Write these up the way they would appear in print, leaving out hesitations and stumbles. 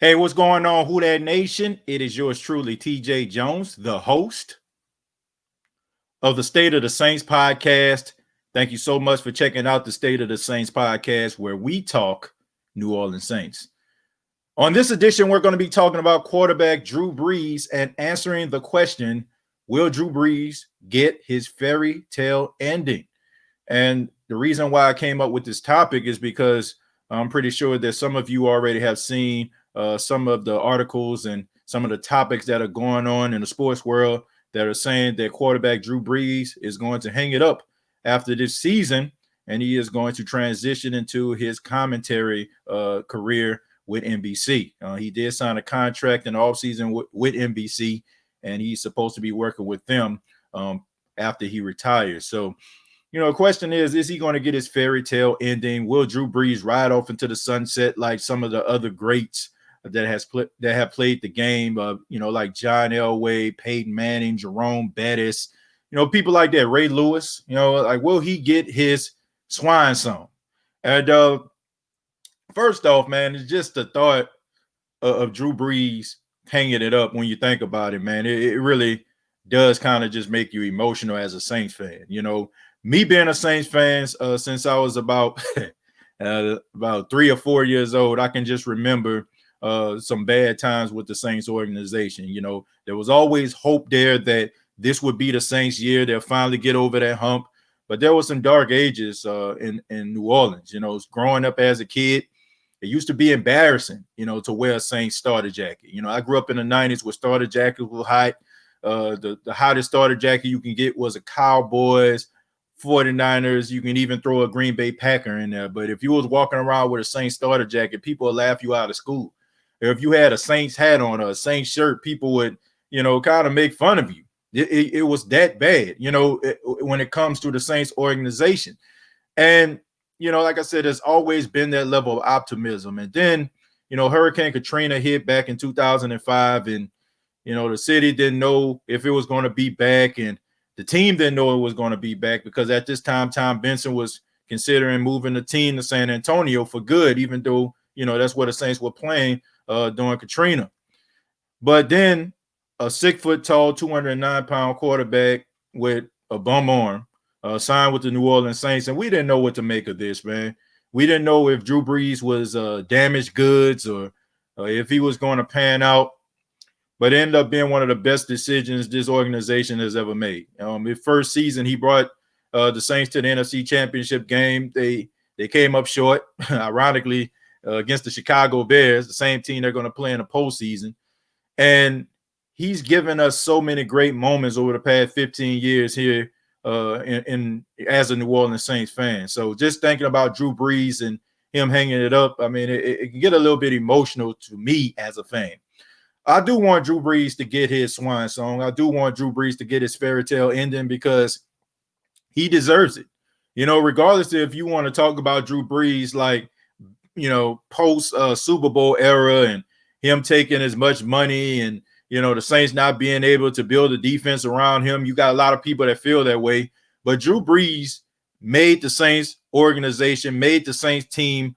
Hey, what's going on, Who That Nation? It is yours truly, TJ Jones, the host of the State of the Saints podcast. Thank you so much for checking out the State of the Saints podcast, where we talk New Orleans Saints. On this edition, we're going to be talking about quarterback Drew Brees and answering the question, will Drew Brees get his fairy tale ending? And the reason why I came up with this topic is because I'm pretty sure that some of you already have seen some of the articles and some of the topics that are going on in the sports world that are saying that quarterback Drew Brees is going to hang it up after this season, and he is going to transition into his commentary career with NBC. He did sign a contract in the offseason with NBC, and he's supposed to be working with them after he retires. So, the question is he going to get his fairy tale ending? Will Drew Brees ride off into the sunset like some of the other greats that have played the game, like John Elway, Peyton Manning, Jerome Bettis, people like that, Ray Lewis, will he get his swan song? And first off, man, it's just the thought of Drew Brees hanging it up when you think about it, man. It really does kind of just make you emotional as a Saints fan. Me being a Saints fan since I was about 3 or 4 years old, I can just remember some bad times with the Saints organization. There was always hope there that this would be the Saints year. They'll finally get over that hump. But there were some dark ages in New Orleans. Growing up as a kid, it used to be embarrassing, to wear a Saints starter jacket. I grew up in the 90s where starter jackets were hot. The hottest starter jacket you can get was a Cowboys, 49ers. You can even throw a Green Bay Packer in there. But if you was walking around with a Saints starter jacket, people would laugh you out of school. Or if you had a Saints hat on or a Saints shirt, people would, kind of make fun of you. It was that bad, when it comes to the Saints organization. And, like I said, there's always been that level of optimism. And then, Hurricane Katrina hit back in 2005, and, the city didn't know if it was going to be back, and the team didn't know it was going to be back, because at this time, Tom Benson was considering moving the team to San Antonio for good, even though, that's where the Saints were playing during Katrina. But then a 6-foot-tall, 209-pound quarterback with a bum arm signed with the New Orleans Saints, and we didn't know what to make of this, man. We didn't know if Drew Brees was damaged goods or if he was going to pan out. But it ended up being one of the best decisions this organization has ever made. His first season, he brought the Saints to the NFC Championship game. They came up short, ironically, against the Chicago Bears, the same team they're going to play in the postseason. And he's given us so many great moments over the past 15 years here as a New Orleans Saints fan. So just thinking about Drew Brees and him hanging it up, I mean, it can get a little bit emotional to me as a fan. I do want Drew Brees to get his swan song. I do want Drew Brees to get his fairy tale ending, because he deserves it. Regardless if you want to talk about Drew Brees like, post Super Bowl era and him taking as much money and, the Saints not being able to build a defense around him. You got a lot of people that feel that way. But Drew Brees made the Saints organization, made the Saints team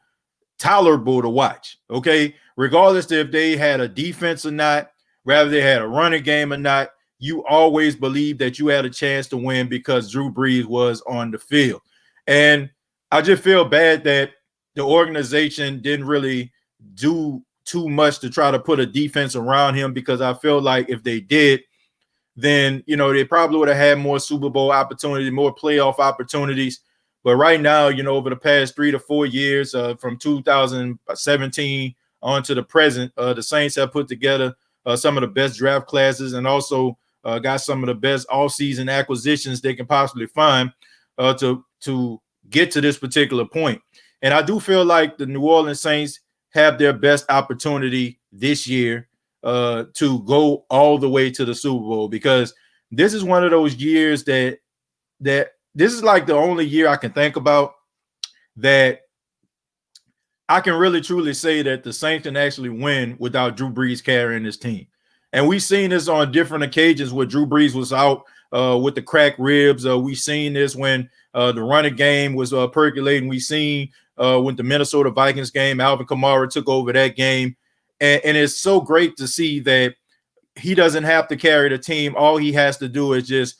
tolerable to watch, okay? Regardless if they had a defense or not, whether they had a running game or not, you always believed that you had a chance to win because Drew Brees was on the field. And I just feel bad that the organization didn't really do too much to try to put a defense around him, because I feel like if they did, then, they probably would have had more Super Bowl opportunities, more playoff opportunities. But right now, over the past 3 to 4 years, from 2017 on to the present, the Saints have put together some of the best draft classes, and also got some of the best offseason acquisitions they can possibly find to get to this particular point. And I do feel like the New Orleans Saints have their best opportunity this year to go all the way to the Super Bowl, because this is one of those years that this is like the only year I can think about that I can really truly say that the Saints can actually win without Drew Brees carrying this team. And we've seen this on different occasions where Drew Brees was out with the cracked ribs. We've seen this when the running game was percolating. We've seen with the Minnesota Vikings game, Alvin Kamara took over that game. And it's so great to see that he doesn't have to carry the team. All he has to do is just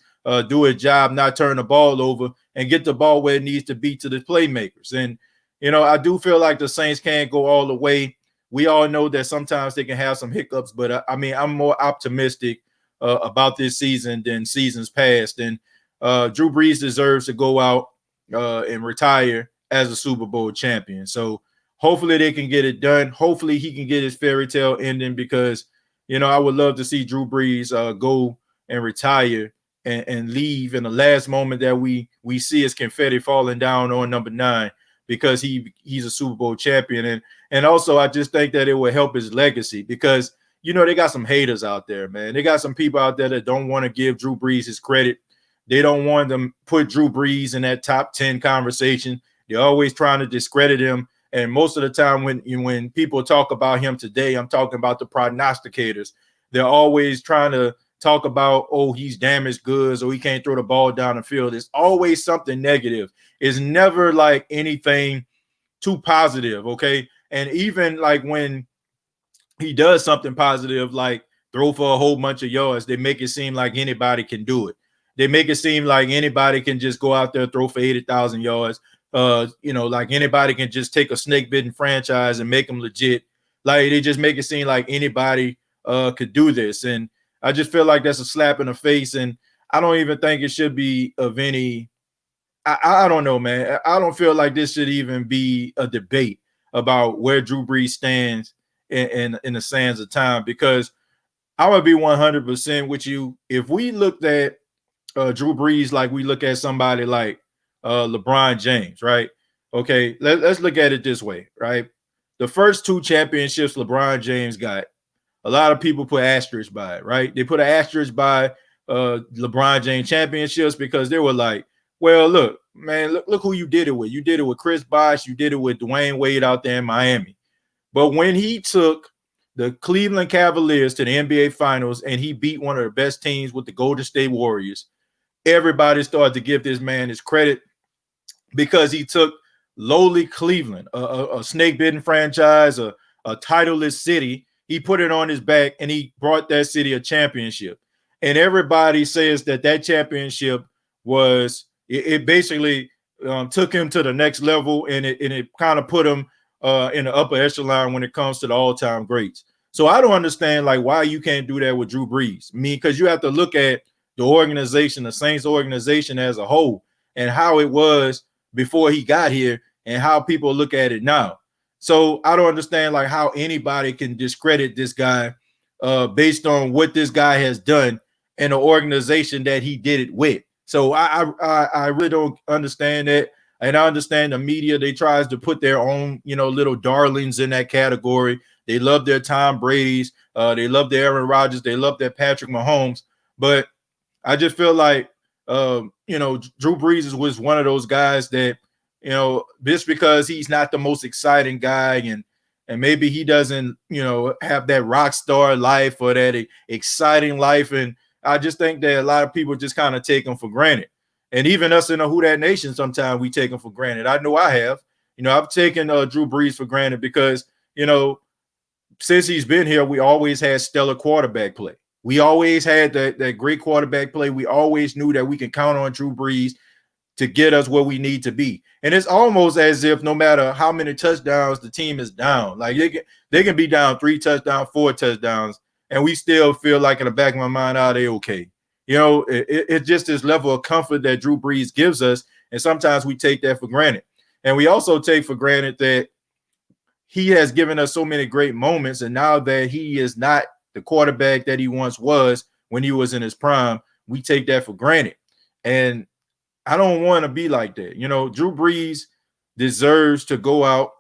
do his job, not turn the ball over, and get the ball where it needs to be to the playmakers. And, I do feel like the Saints can't go all the way. We all know that sometimes they can have some hiccups, but I'm more optimistic about this season than seasons past. And Drew Brees deserves to go out and retire as a Super Bowl champion. So hopefully they can get it done. Hopefully he can get his fairy tale ending, because I would love to see Drew Brees go and retire and leave in the last moment that we see his confetti falling down on number 9, because he's a Super Bowl champion. And also I just think that it will help his legacy, because they got some haters out there, man. They got some people out there that don't want to give Drew Brees his credit. They don't want to put Drew Brees in that top 10 conversation. They're always trying to discredit him. And most of the time when people talk about him today, I'm talking about the prognosticators. They're always trying to talk about, oh, he's damaged goods, or he can't throw the ball down the field. It's always something negative. It's never like anything too positive, okay? And even like when he does something positive, like throw for a whole bunch of yards, they make it seem like anybody can do it. They make it seem like anybody can just go out there, throw for 80,000 yards. Like anybody can just take a snake-bitten franchise and make them legit. Like they just make it seem like anybody could do this. And I just feel like that's a slap in the face. And I don't even think it should be of any, I don't know, man. I don't feel like this should even be a debate about where Drew Brees stands in the sands of time, because I'm going to be 100% with you. If we looked at Drew Brees like we look at somebody like LeBron James, right? Okay, let's look at it this way, right? The first 2 championships LeBron James got, a lot of people put asterisks by it, right? They put an asterisk by LeBron James championships because they were like, well, look, man, look who you did it with. You did it with Chris Bosh. You did it with Dwayne Wade out there in Miami. But when he took the Cleveland Cavaliers to the NBA Finals and he beat one of the best teams with the Golden State Warriors, everybody started to give this man his credit, because he took lowly Cleveland, a snake-bitten franchise, a titleless city. He put it on his back and he brought that city a championship. And everybody says that championship was, it basically took him to the next level, and it kind of put him in the upper echelon when it comes to the all-time greats. So I don't understand like why you can't do that with Drew Brees. I mean, because you have to look at the organization, the Saints organization as a whole, and how it was before he got here and how people look at it now. So I don't understand like how anybody can discredit this guy based on what this guy has done in the organization that he did it with. So I really don't understand that. And I understand the media, they tries to put their own, little darlings in that category. They love their Tom Brady's, they love their Aaron Rodgers, they love their Patrick Mahomes. But I just feel like, Drew Brees was one of those guys that, just because he's not the most exciting guy, and maybe he doesn't, have that rock star life or that exciting life. And I just think that a lot of people just kind of take him for granted. And even us in the Who Dat Nation, sometimes we take him for granted. I know I have. I've taken Drew Brees for granted because, since he's been here, we always had stellar quarterback play. We always had that great quarterback play. We always knew that we can count on Drew Brees to get us where we need to be. And it's almost as if no matter how many touchdowns the team is down, like they can be down 3 touchdowns, 4 touchdowns, and we still feel like in the back of my mind, they okay. It's just this level of comfort that Drew Brees gives us, and sometimes we take that for granted. And we also take for granted that he has given us so many great moments, and now that he is not the quarterback that he once was when he was in his prime, we take that for granted. And I don't want to be like that. Drew Brees deserves to go out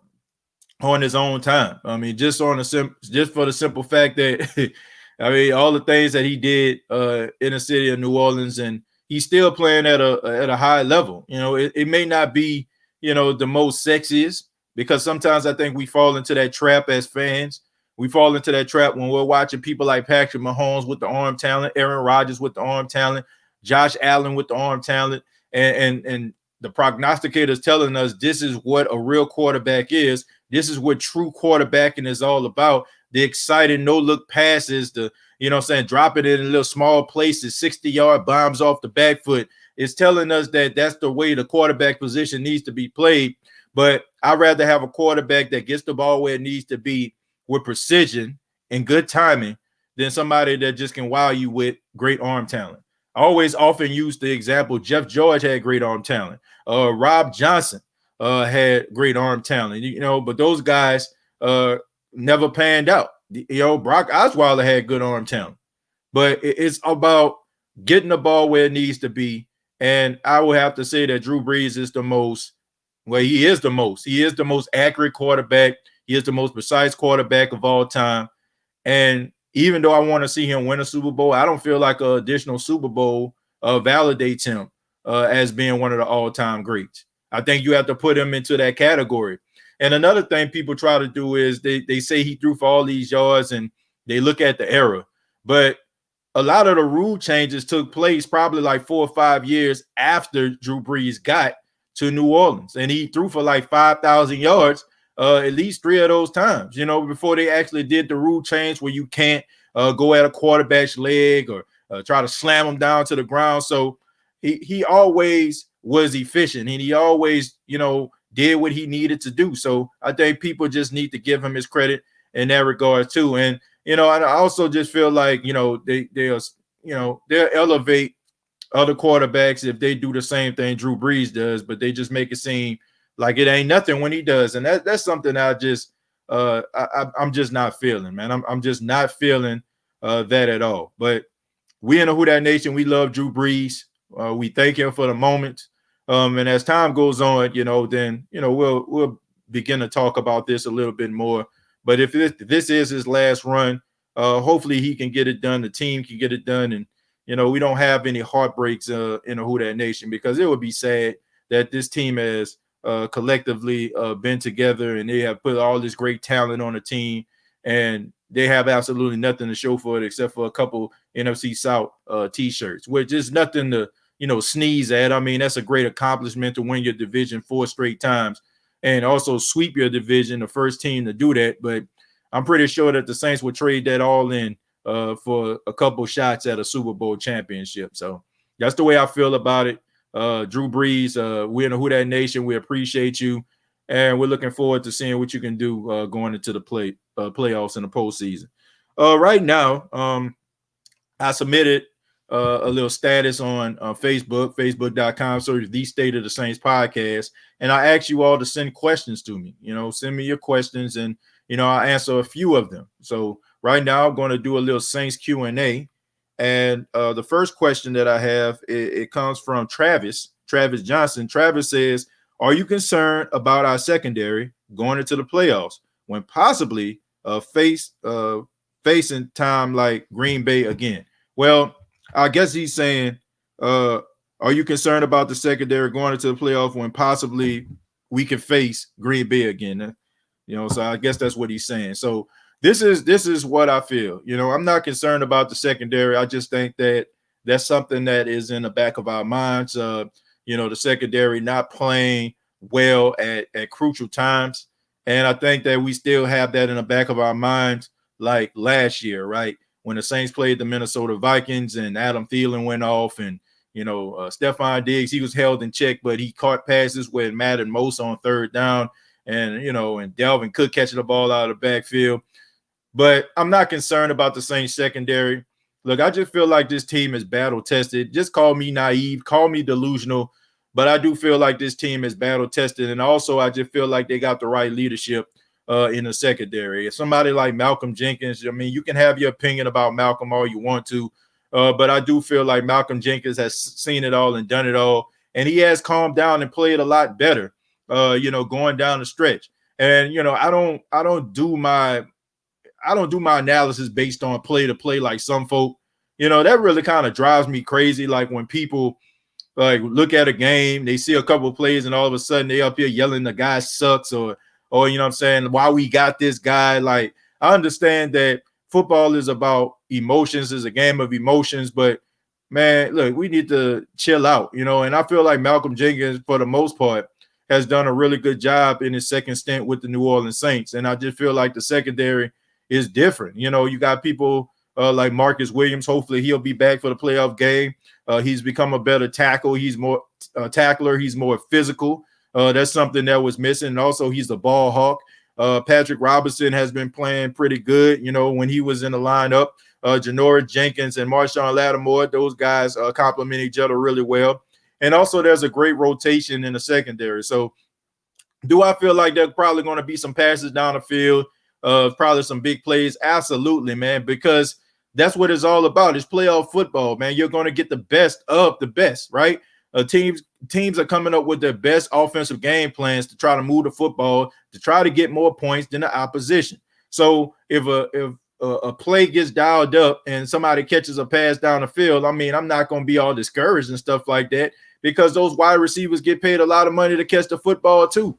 on his own time. I mean, just for the simple fact that I mean, all the things that he did in the city of New Orleans, and he's still playing at a high level. It may not be, the most sexiest, because sometimes I think we fall into that trap as fans. We fall into that trap when we're watching people like Patrick Mahomes with the arm talent, Aaron Rodgers with the arm talent, Josh Allen with the arm talent, and the prognosticators telling us this is what a real quarterback is. This is what true quarterbacking is all about. The exciting no-look passes, the, you know what I'm saying, drop it in little small places, 60-yard bombs off the back foot. It's telling us that that's the way the quarterback position needs to be played. But I'd rather have a quarterback that gets the ball where it needs to be with precision and good timing than somebody that just can wow you with great arm talent. I always often use the example, Jeff George had great arm talent. Rob Johnson had great arm talent, you know, but those guys never panned out. You know, Brock Osweiler had good arm talent, but it's about getting the ball where it needs to be. And I will have to say that Drew Brees is the most, well, he is the most accurate quarterback. He is the most precise quarterback of all time. And even though I want to see him win a Super Bowl, I don't feel like an additional Super Bowl validates him as being one of the all-time greats. I think you have to put him into that category. And another thing people try to do is they say he threw for all these yards and they look at the era. But a lot of the rule changes took place probably like 4 or 5 years after Drew Brees got to New Orleans. And he threw for like 5,000 yards at least 3 of those times, you know, before they actually did the rule change where you can't go at a quarterback's leg or try to slam him down to the ground. So he always was efficient and he always, you know, did what he needed to do. So I think people just need to give him his credit in that regard too. And, you know, I also just feel like, you know, they'll elevate other quarterbacks if they do the same thing Drew Brees does, but they just make it seem like it ain't nothing when he does. And that's something I just I'm just not feeling, man. I'm just not feeling that at all. But we in the Who Dat Nation, we love Drew Brees. We thank him for the moment. And as time goes on, you know, then, you know, we'll begin to talk about this a little bit more. But if this is his last run, hopefully he can get it done. The team can get it done. And, you know, we don't have any heartbreaks in the Who Dat Nation, because it would be sad that this team has collectively been together and they have put all this great talent on the team and they have absolutely nothing to show for it except for a couple NFC South t-shirts, which is nothing to, you know, sneeze at. I mean, that's a great accomplishment to win your division 4 straight times and also sweep your division, the first team to do that. But I'm pretty sure that the Saints would trade that all in for a couple shots at a Super Bowl championship. So that's the way I feel about it. Drew Brees, we're in the Who Dat Nation. We appreciate you. And we're looking forward to seeing what you can do going into the playoffs and the postseason. Right now, I submitted a little status on Facebook, facebook.com, search The State of the Saints podcast. And I asked you all to send questions to me. You know, send me your questions and, you know, I'll answer a few of them. So right now I'm going to do a little Saints Q&A. And the first question that I have, it comes from Travis Johnson. Travis says, are you concerned about our secondary going into the playoffs when possibly facing time like Green Bay again? Well, I guess he's saying, are you concerned about the secondary going into the playoff when possibly we can face Green Bay again? You know, so I guess that's what he's saying. So this is what I feel. You know, I'm not concerned about the secondary. I just think that that's something that is in the back of our minds. You know, the secondary not playing well at crucial times. And I think that we still have that in the back of our minds, like last year, right? When the Saints played the Minnesota Vikings and Adam Thielen went off and, you know, Stephon Diggs, he was held in check, but he caught passes where it mattered most on third down. And, you know, and Dalvin Cook catching the ball out of the backfield. But I'm not concerned about the Saints secondary. Look, I just feel like this team is battle tested. Just call me naive, call me delusional, but I do feel like this team is battle tested. And also, I just feel like they got the right leadership in the secondary. If somebody like Malcolm Jenkins, I mean, you can have your opinion about Malcolm all you want to, but I do feel like Malcolm Jenkins has seen it all and done it all. And he has calmed down and played a lot better, you know, going down the stretch. And, you know, I don't do my analysis based on play to play like some folk. You know, that really kind of drives me crazy. Like when people like look at a game, they see a couple of plays and all of a sudden they up here yelling the guy sucks or you know what I'm saying, why we got this guy. Like, I understand that football is about emotions, is a game of emotions, but man, look, we need to chill out, and I feel like Malcolm Jenkins, for the most part, has done a really good job in his second stint with the New Orleans Saints. And I just feel like the secondary is different. You got people like Marcus Williams. Hopefully he'll be back for the playoff game. He's become a better tackle. He's more tackler. He's more physical. That's something that was missing. And also he's a ball hawk. Patrick Robinson has been playing pretty good, when he was in the lineup. Janoris Jenkins and Marshawn Lattimore, those guys complement each other really well. And also there's a great rotation in the secondary. So do I feel like there's probably going to be some passes down the field, probably some big plays? Absolutely, man, because that's what it's all about. It's playoff football, man. You're going to get the best of the best, right? Teams are coming up with their best offensive game plans to try to move the football, to try to get more points than the opposition. So if a play gets dialed up and somebody catches a pass down the field, I mean, I'm not going to be all discouraged and stuff like that, because those wide receivers get paid a lot of money to catch the football too.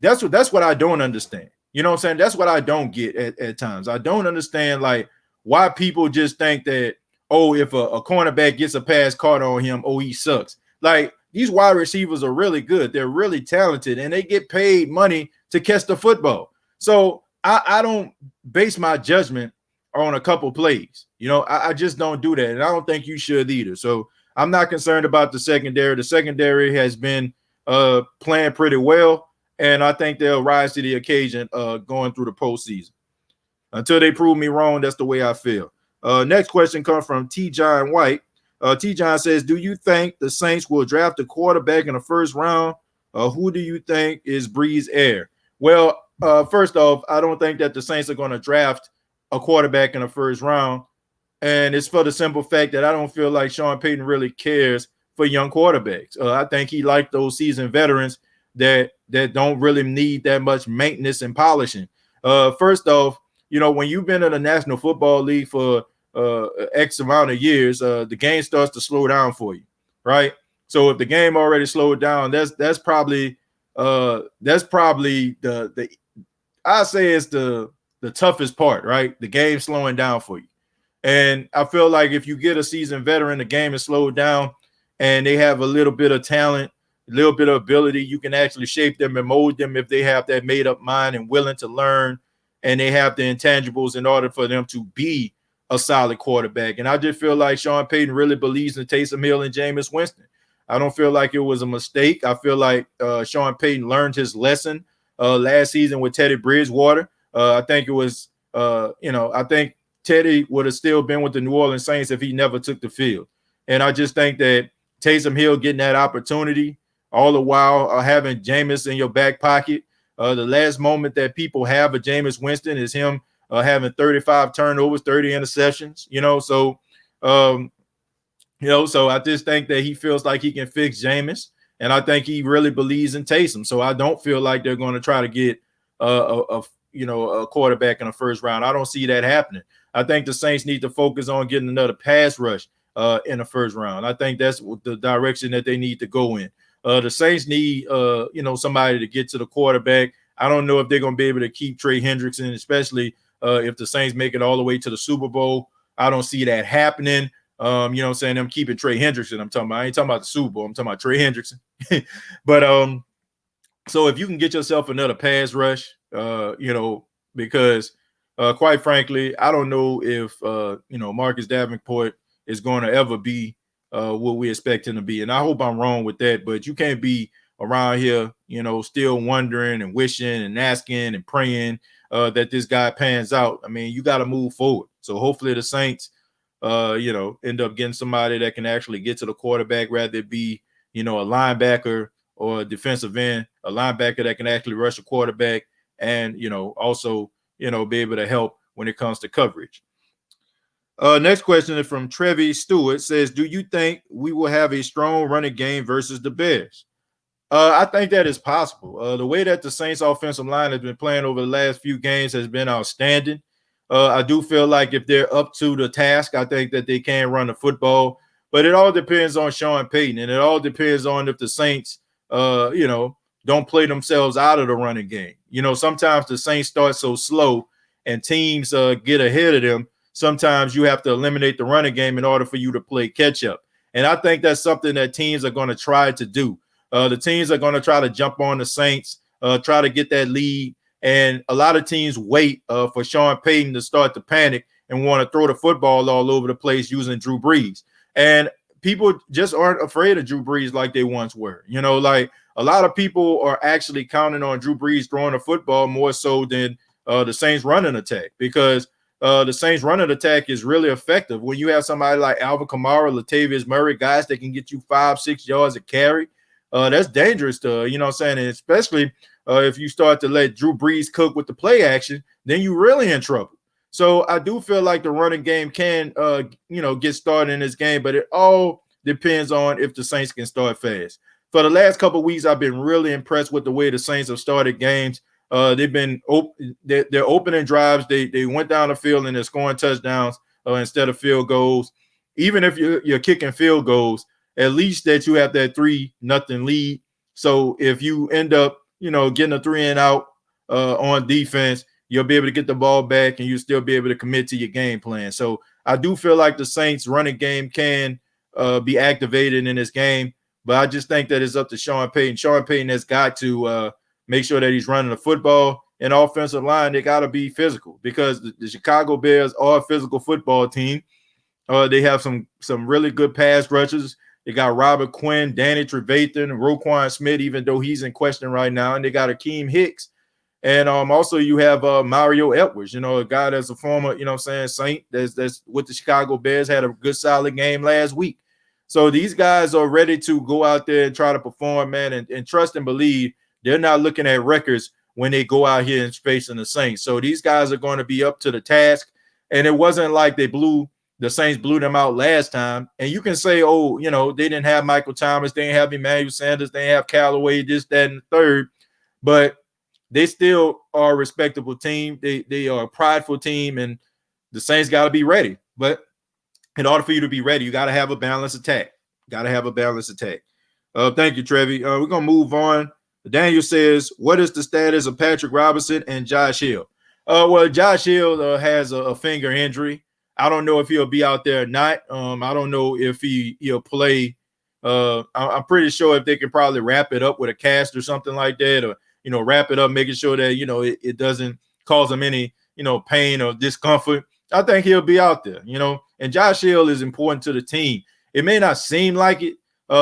That's what I don't understand. You know what I'm saying? That's what I don't get at times. I don't understand like why people just think that, oh, if a cornerback gets a pass caught on him, oh, he sucks. Like, these wide receivers are really good. They're really talented, and they get paid money to catch the football. So I don't base my judgment on a couple plays. I just don't do that, and I don't think you should either. So I'm not concerned about the secondary. The secondary has been playing pretty well, and I think they'll rise to the occasion going through the postseason. Until they prove me wrong, that's the way I feel. Next question comes from T. John White. T. John says, do you think the Saints will draft a quarterback in the first round? Who do you think is Brees' heir? Well, first off, I don't think that the Saints are going to draft a quarterback in the first round. And it's for the simple fact that I don't feel like Sean Payton really cares for young quarterbacks. I think he liked those seasoned veterans that don't really need that much maintenance and polishing. First off, when you've been in the National Football League for X amount of years, the game starts to slow down for you, right? So if the game already slowed down, that's probably the I say it's the toughest part, right? The game slowing down for you. And I feel like if you get a seasoned veteran, the game is slowed down and they have a little bit of talent, a little bit of ability, you can actually shape them and mold them if they have that made up mind and willing to learn, and they have the intangibles in order for them to be a solid quarterback. And I just feel like Sean Payton really believes in Taysom Hill and Jameis Winston. I don't feel like it was a mistake. I feel like Sean Payton learned his lesson last season with Teddy Bridgewater. I think it was, I think Teddy would have still been with the New Orleans Saints if he never took the field. And I just think that Taysom Hill getting that opportunity, all the while having Jameis in your back pocket. The last moment that people have of Jameis Winston is him having 35 turnovers, 30 interceptions, so I just think that he feels like he can fix Jameis, and I think he really believes in Taysom. So I don't feel like they're going to try to get a quarterback in the first round. I don't see that happening. I think the Saints need to focus on getting another pass rush in the first round. I think that's the direction that they need to go in. The Saints need, somebody to get to the quarterback. I don't know if they're going to be able to keep Trey Hendrickson, especially if the Saints make it all the way to the Super Bowl. I don't see that happening. Them keeping Trey Hendrickson. I ain't talking about the Super Bowl. I'm talking about Trey Hendrickson. But so if you can get yourself another pass rush, because quite frankly, I don't know if Marcus Davenport is going to ever be what we expect him to be. And I hope I'm wrong with that, but you can't be around here, still wondering and wishing and asking and praying that this guy pans out. I mean, you got to move forward. So hopefully the Saints, end up getting somebody that can actually get to the quarterback, rather it be, a linebacker or a defensive end, a linebacker that can actually rush a quarterback and, also, be able to help when it comes to coverage. Next question is from Trevi Stewart. Says, do you think we will have a strong running game versus the Bears? I think that is possible. The way that the Saints offensive line has been playing over the last few games has been outstanding. I do feel like if they're up to the task, I think that they can run the football. But it all depends on Sean Payton, and it all depends on if the Saints, don't play themselves out of the running game. Sometimes the Saints start so slow and teams get ahead of them sometimes you have to eliminate the running game in order for you to play catch up. And I think that's something that teams are going to try to do. The teams are going to try to jump on the Saints, try to get that lead. And a lot of teams wait for Sean Payton to start to panic and want to throw the football all over the place using Drew Brees. And people just aren't afraid of Drew Brees like they once were. Like a lot of people are actually counting on Drew Brees throwing the football more so than the Saints running attack, because the Saints running attack is really effective. When you have somebody like Alvin Kamara, Latavius Murray, guys that can get you 5-6 yards a carry, that's dangerous to, you know what I'm saying? And especially if you start to let Drew Brees cook with the play action, then you're really in trouble. So I do feel like the running game can, get started in this game, but it all depends on if the Saints can start fast. For the last couple of weeks, I've been really impressed with the way the Saints have started games. They've been they're opening drives. They went down the field and they're scoring touchdowns instead of field goals. Even if you're kicking field goals, at least that you have that 3-0 lead. So if you end up, getting a 3-and-out on defense, you'll be able to get the ball back and you'll still be able to commit to your game plan. So I do feel like the Saints running game can be activated in this game, but I just think that it's up to Sean Payton. Sean Payton has got to make sure that he's running the football. And offensive line, they got to be physical, because the Chicago Bears are a physical football team. They have some really good pass rushers. They got Robert Quinn, Danny Trevathan, and Roquan Smith, even though he's in question right now. And they got Akeem Hicks. And also you have Mario Edwards, a guy that's a former, Saint that's with the Chicago Bears, had a good solid game last week. So these guys are ready to go out there and try to perform, man, and trust and believe. They're not looking at records when they go out here and facing the Saints. So these guys are going to be up to the task. And it wasn't like the Saints blew them out last time. And you can say, they didn't have Michael Thomas, they didn't have Emmanuel Sanders, they didn't have Callaway, this, that, and the third. But they still are a respectable team. They are a prideful team, and the Saints got to be ready. But in order for you to be ready, you got to have a balanced attack. Thank you, Trevi. We're going to move on. Daniel says, what is the status of Patrick Robinson and Josh Hill? Well, Josh Hill has a finger injury. I don't know if he'll be out there or not. I don't know if he'll play. I'm pretty sure if they can probably wrap it up with a cast or something like that, or wrap it up, making sure that, it doesn't cause him any, pain or discomfort. I think he'll be out there, and Josh Hill is important to the team. It may not seem like it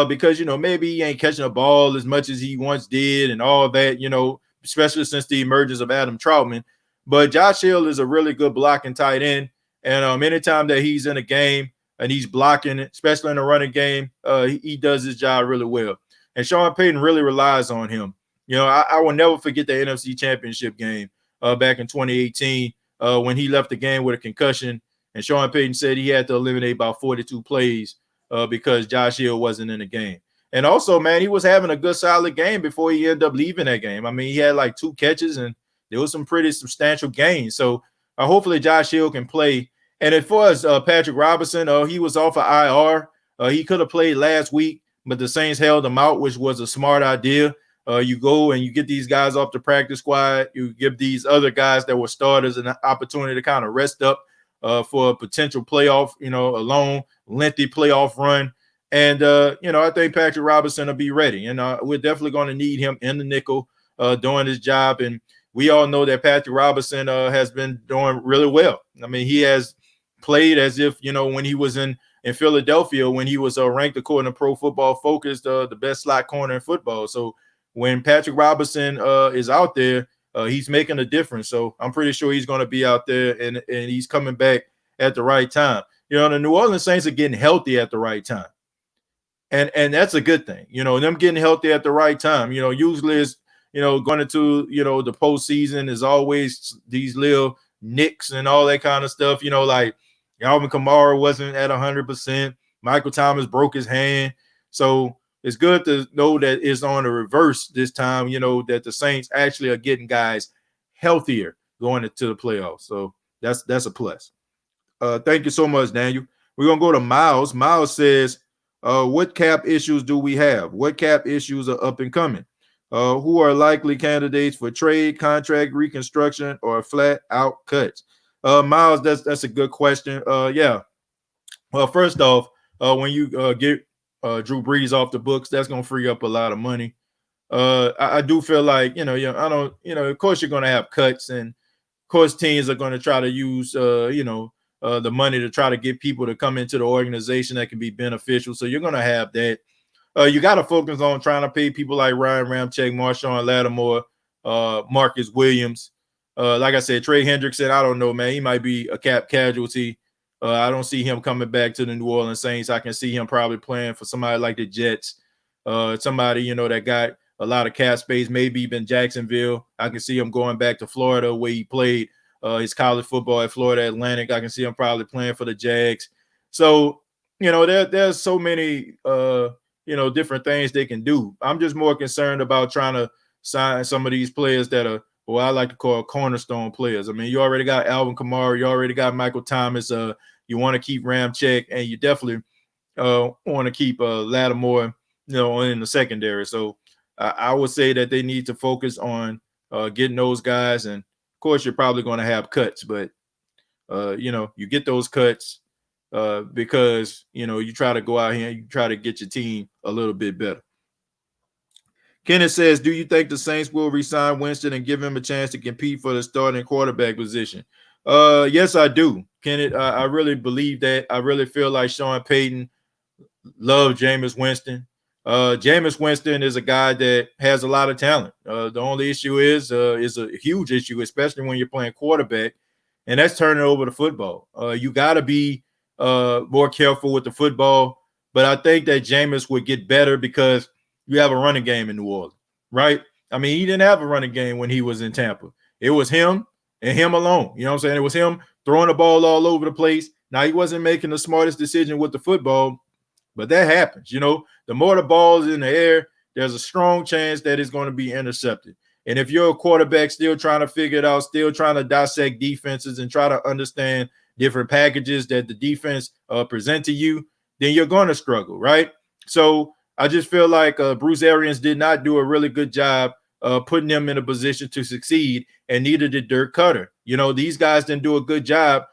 because, maybe he ain't catching a ball as much as he once did and all that, especially since the emergence of Adam Troutman. But Josh Hill is a really good blocking tight end. And anytime that he's in a game and he's blocking, especially in the running game, he does his job really well. And Sean Payton really relies on him. I will never forget the NFC Championship game back in 2018 when he left the game with a concussion, and Sean Payton said he had to eliminate about 42 plays because Josh Hill wasn't in the game. And also, man, he was having a good, solid game before he ended up leaving that game. I mean, he had like 2 catches, and there was some pretty substantial gains. So hopefully Josh Hill can play. And as far as Patrick Robinson, he was off of IR. He could have played last week, but the Saints held him out, which was a smart idea. You go and you get these guys off the practice squad. You give these other guys that were starters an opportunity to kind of rest up for a potential playoff, a long, lengthy playoff run. And, I think Patrick Robinson will be ready. And we're definitely going to need him in the nickel doing his job. And we all know that Patrick Robinson has been doing really well. I mean, he has played as if, when he was in Philadelphia, when he was ranked according to Pro Football Focus, the best slot corner in football. So when Patrick Robinson is out there, he's making a difference. So I'm pretty sure he's going to be out there and he's coming back at the right time. The New Orleans Saints are getting healthy at the right time. And that's a good thing. Them getting healthy at the right time. Usually it's, going into, the postseason is always these little nicks and all that kind of stuff. Like Alvin Kamara wasn't at 100%. Michael Thomas broke his hand. So it's good to know that it's on the reverse this time, that the Saints actually are getting guys healthier going into the playoffs. So that's a plus. Thank you so much, Daniel. We're going to go to Miles. Miles says, what cap issues do we have? What cap issues are up and coming? Who are likely candidates for trade, contract reconstruction, or flat out cuts? Miles, that's a good question. Yeah. Well, first off, when you get Drew Brees off the books, that's gonna free up a lot of money. I do feel like I don't, of course you're gonna have cuts, and of course teams are gonna try to use the money to try to get people to come into the organization that can be beneficial. So you're gonna have that. You got to focus on trying to pay people like Ryan Ramczyk, Marshawn Lattimore, Marcus Williams. Like I said, Trey Hendrickson, I don't know, man. He might be a cap casualty. I don't see him coming back to the New Orleans Saints. I can see him probably playing for somebody like the Jets, somebody, that got a lot of cap space, maybe even Jacksonville. I can see him going back to Florida where he played his college football at Florida Atlantic. I can see him probably playing for the Jags. So, there's so many different things they can do. I'm just more concerned about trying to sign some of these players that are, well, I like to call cornerstone players. I mean, you already got Alvin Kamara, you already got Michael Thomas. You want to keep Ramczyk, and you definitely want to keep Lattimore, in the secondary. So I would say that they need to focus on getting those guys. And of course, you're probably going to have cuts, but you get those cuts because you try to go out here and you try to get your team a little bit better. Kenneth says, do you think the Saints will re-sign Winston and give him a chance to compete for the starting quarterback position? Yes, I do. Kenneth, I really believe that. I really feel like Sean Payton loved Jameis Winston. Jameis Winston is a guy that has a lot of talent. The only issue is a huge issue, especially when you're playing quarterback, and that's turning over the football. You got to be more careful with the football, but I think that Jameis would get better because you have a running game in New Orleans, right? I mean, he didn't have a running game when he was in Tampa. It was him and him alone. You know what I'm saying? It was him throwing the ball all over the place. Now, he wasn't making the smartest decision with the football, but that happens. The more the ball is in the air, there's a strong chance that it's going to be intercepted. And if you're a quarterback still trying to figure it out, still trying to dissect defenses and try to understand different packages that the defense present to you, then you're going to struggle, right? So I just feel like Bruce Arians did not do a really good job putting them in a position to succeed, and neither did Dirk Cutter. These guys didn't do a good job,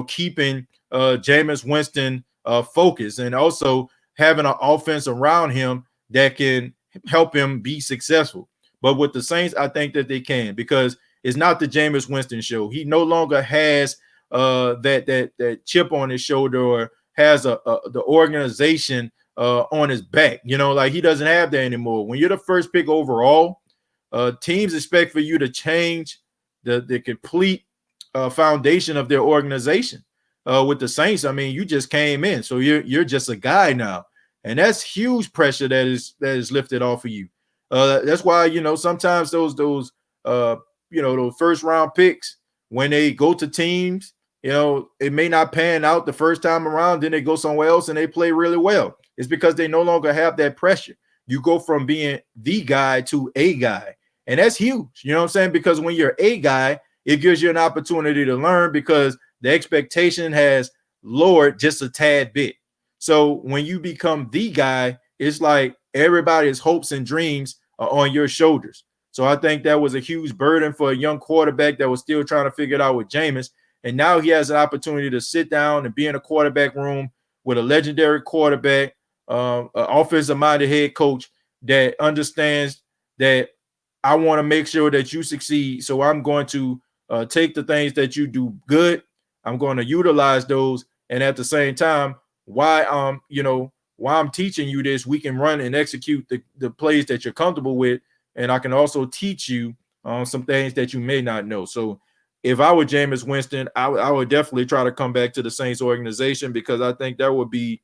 keeping Jameis Winston focused, and also having an offense around him that can help him be successful. But with the Saints, I think that they can, because it's not the Jameis Winston show. He no longer has that chip on his shoulder, or has the organization on his back. Like, he doesn't have that anymore. When you're the first pick overall, teams expect for you to change the complete foundation of their organization. With the Saints, I mean, you just came in, so you're just a guy now, and that's huge pressure that is lifted off of you. That's why sometimes those first round picks, when they go to teams, it may not pan out the first time around. Then they go somewhere else and they play really well. It's because they no longer have that pressure. You go from being the guy to a guy, and that's huge. You know what I'm saying? Because when you're a guy, it gives you an opportunity to learn, because the expectation has lowered just a tad bit. So when you become the guy, it's like everybody's hopes and dreams are on your shoulders. So I think that was a huge burden for a young quarterback that was still trying to figure it out with Jameis. And now he has an opportunity to sit down and be in a quarterback room with a legendary quarterback, an offensive-minded head coach that understands that I want to make sure that you succeed. So I'm going to take the things that you do good. I'm going to utilize those. And at the same time, why I'm teaching you this, we can run and execute the plays that you're comfortable with. And I can also teach you some things that you may not know. So if I were Jameis Winston, I would definitely try to come back to the Saints organization, because I think that would be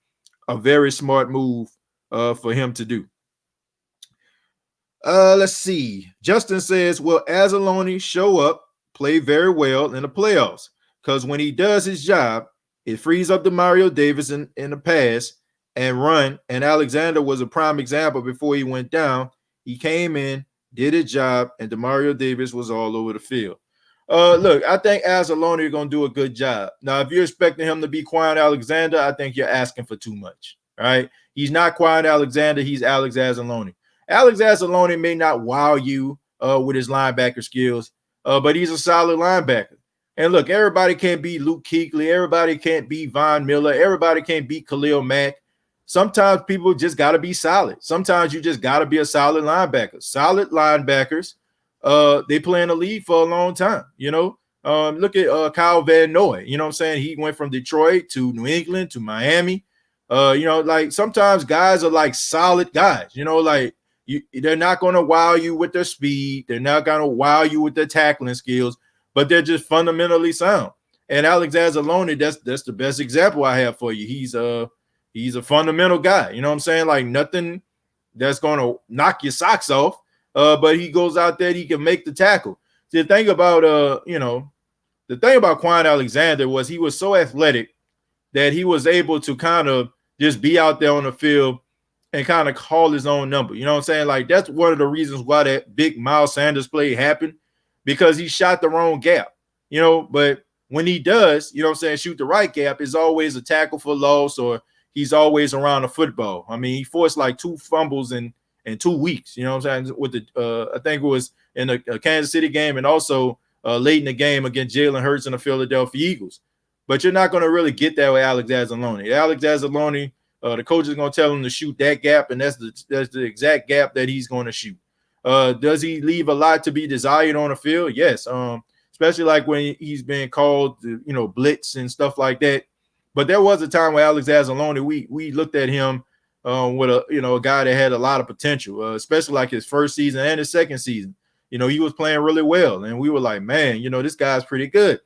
a very smart move for him to do. Let's see. Justin says, will Anzalone show up, play very well in the playoffs? Because when he does his job, it frees up Demario Davis in the pass and run. And Alexander was a prime example before he went down. He came in, did his job, and Demario Davis was all over the field. Look, I think Anzalone is going to do a good job. Now, if you're expecting him to be Kwon Alexander, I think you're asking for too much. All right. He's not Kwon Alexander. He's Alex Anzalone. Alex Anzalone may not wow you with his linebacker skills, but he's a solid linebacker. And look, everybody can't be Luke Kuechly. Everybody can't be Von Miller. Everybody can't be Khalil Mack. Sometimes people just got to be solid. Sometimes you just got to be a solid linebacker. Solid linebackers, they play in the league for a long time. Look at Kyle Van Noy. You know what I'm saying? He went from Detroit to New England to Miami. Like sometimes guys are like solid guys. They're not going to wow you with their speed. They're not going to wow you with their tackling skills, but they're just fundamentally sound. And Alex Anzalone, that's the best example I have for you. He's a fundamental guy. You know what I'm saying? Like nothing that's going to knock your socks off. But he goes out there, he can make the tackle. The thing about Kwon Alexander was he was so athletic that he was able to kind of just be out there on the field and kind of call his own number. You know what I'm saying? Like that's one of the reasons why that big Miles Sanders play happened, because he shot the wrong gap. But when he does, you know what I'm saying, shoot the right gap, is always a tackle for loss, or he's always around the football. I mean, he forced like 2 fumbles in 2 weeks. You know what I'm saying? With I think it was in a Kansas City game, and also late in the game against Jalen Hurts and the Philadelphia Eagles. But you're not going to really get that with Alex Anzalone. Alex Anzalone, the coach is going to tell him to shoot that gap, and that's the exact gap that he's going to shoot. Does he leave a lot to be desired on the field? Yes. Especially like when he's been called, blitz and stuff like that. But there was a time where Alex Anzalone, we looked at him with a guy that had a lot of potential, especially like his first season and his second season. He was playing really well, and we were like, man, this guy's pretty good.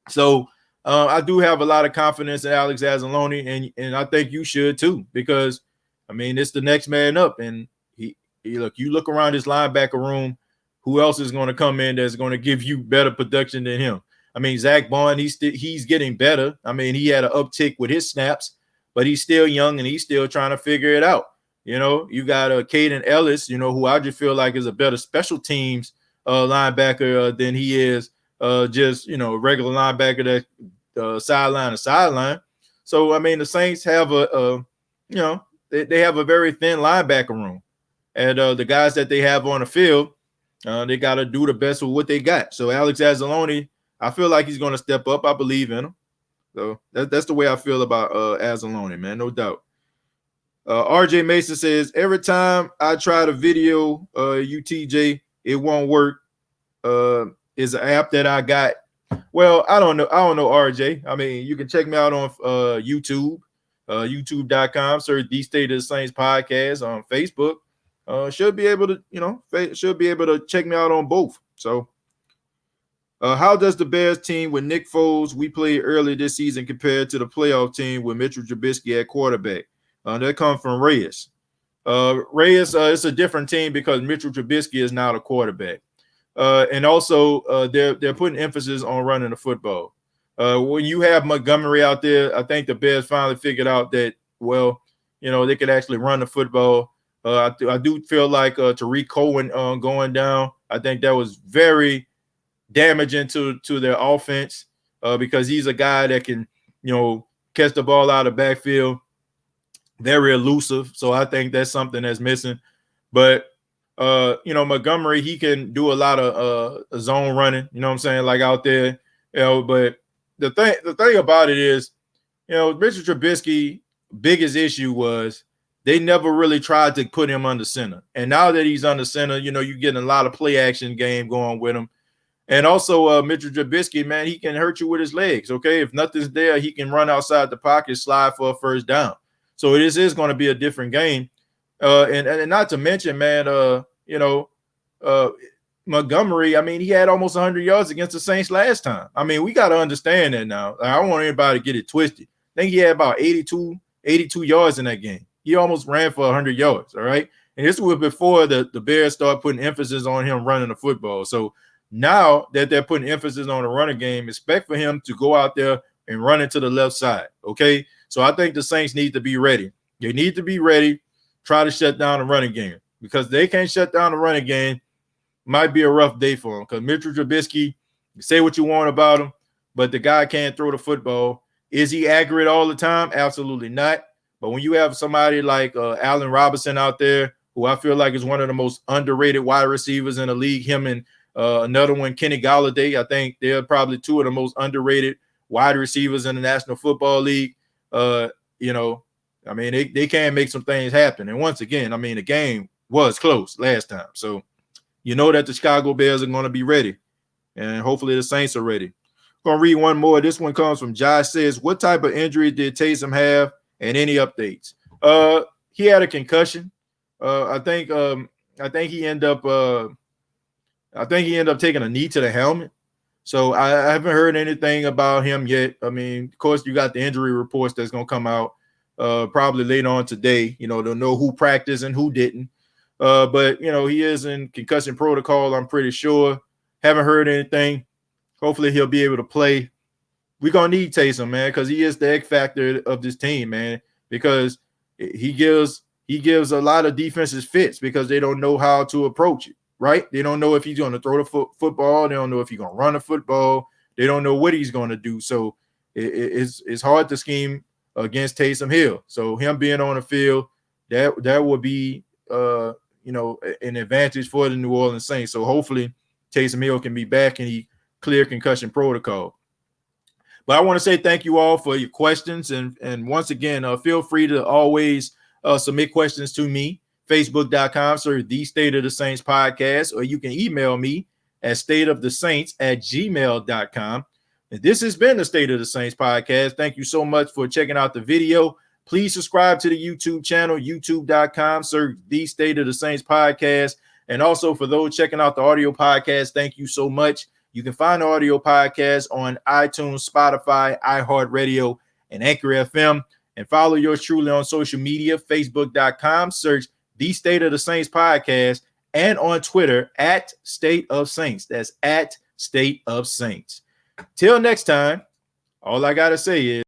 So I do have a lot of confidence in Alex Anzalone, and I think you should too, because I mean it's the next man up, and you look around this linebacker room, who else is going to come in that's going to give you better production than him? I mean, Zach Bond, he's getting better. I mean, he had an uptick with his snaps, but he's still young and he's still trying to figure it out. You got Caden Ellis, who I just feel like is a better special teams linebacker than he is just a regular linebacker that sideline to sideline. So I mean, the Saints have they have a very thin linebacker room, and the guys that they have on the field, they got to do the best with what they got. So Alex Anzalone, I feel like he's going to step up. I believe in him. So that's the way I feel about Anzalone, man, no doubt. RJ Mason says, every time I try to video UTJ, it won't work. Is an app that I got. Well, I don't know, RJ. I mean, you can check me out on YouTube, youtube.com, search the State of the Saints podcast. On Facebook. Should be able to check me out on both. So how does the Bears team with Nick Foles we played early this season compare to the playoff team with Mitchell Trubisky at quarterback? That comes from Reyes. Reyes, it's a different team because Mitchell Trubisky is now the quarterback. And also they're putting emphasis on running the football. When you have Montgomery out there, I think the Bears finally figured out that, they could actually run the football. I do feel like Tariq Cohen going down, I think that was very damaging to their offense because he's a guy that can, catch the ball out of the backfield, very elusive. So I think that's something that's missing. But Montgomery, he can do a lot of zone running, you know what I'm saying, like out there, but the thing about it is, Mitchell Trubisky, biggest issue was they never really tried to put him under center. And now that he's under center, you're getting a lot of play action game going with him. And also Mitchell Trubisky, man, he can hurt you with his legs, okay? If nothing's there, he can run outside the pocket, slide for a first down. So this is going to be a different game. And not to mention, man, Montgomery, I mean, he had almost 100 yards against the Saints last time. I mean, we got to understand that now. I don't want anybody to get it twisted. I think he had about 82 yards in that game. He almost ran for 100 yards, all right? And this was before the Bears started putting emphasis on him running the football. So now that they're putting emphasis on the running game, expect for him to go out there and run into the left side, okay? So I think the Saints need to be ready. They need to be ready, try to shut down the running game, because they can't shut down the running game. Might be a rough day for him because Mitchell Trubisky, you say what you want about him, but the guy can't throw the football. Is he accurate all the time? Absolutely not. But when you have somebody like Allen Robinson out there, who I feel like is one of the most underrated wide receivers in the league, him and Another one, Kenny Golladay. I think they're probably two of the most underrated wide receivers in the National Football League. You know, I mean, they can make some things happen. And once again, I mean, the game was close last time. So you know that the Chicago Bears are going to be ready. And hopefully the Saints are ready. I'm going to read one more. This one comes from Josh. Says, what type of injury did Taysom have and any updates? He had a concussion. I think he ended up taking a knee to the helmet. So I haven't heard anything about him yet. I mean, of course, you got the injury reports that's going to come out probably later on today. You know, they'll know who practiced and who didn't. But, you know, he is in concussion protocol, I'm pretty sure. Haven't heard anything. Hopefully he'll be able to play. We're going to need Taysom, man, because he is the X factor of this team, man, because he gives a lot of defenses fits because they don't know how to approach it, right? They don't know if he's going to throw the football. They don't know if he's going to run the football. They don't know what he's going to do. So it's hard to scheme against Taysom Hill. So him being on the field, that would be an advantage for the New Orleans Saints. So hopefully Taysom Hill can be back and he clear concussion protocol. But I want to say thank you all for your questions. And once again, feel free to always submit questions to me, facebook.com, The State of the Saints podcast, or you can email me at stateofthesaints@gmail.com. And this has been the State of the Saints podcast. Thank you so much for checking out the video. Please subscribe to the YouTube channel, youtube.com, The State of the Saints podcast. And also for those checking out the audio podcast, thank you so much. You can find the audio podcast on iTunes, Spotify, iHeartRadio, and Anchor FM. And follow yours truly on social media, facebook.com, search The State of the Saints podcast, and on Twitter at State of Saints. That's at State of Saints. Till next time, all I got to say is,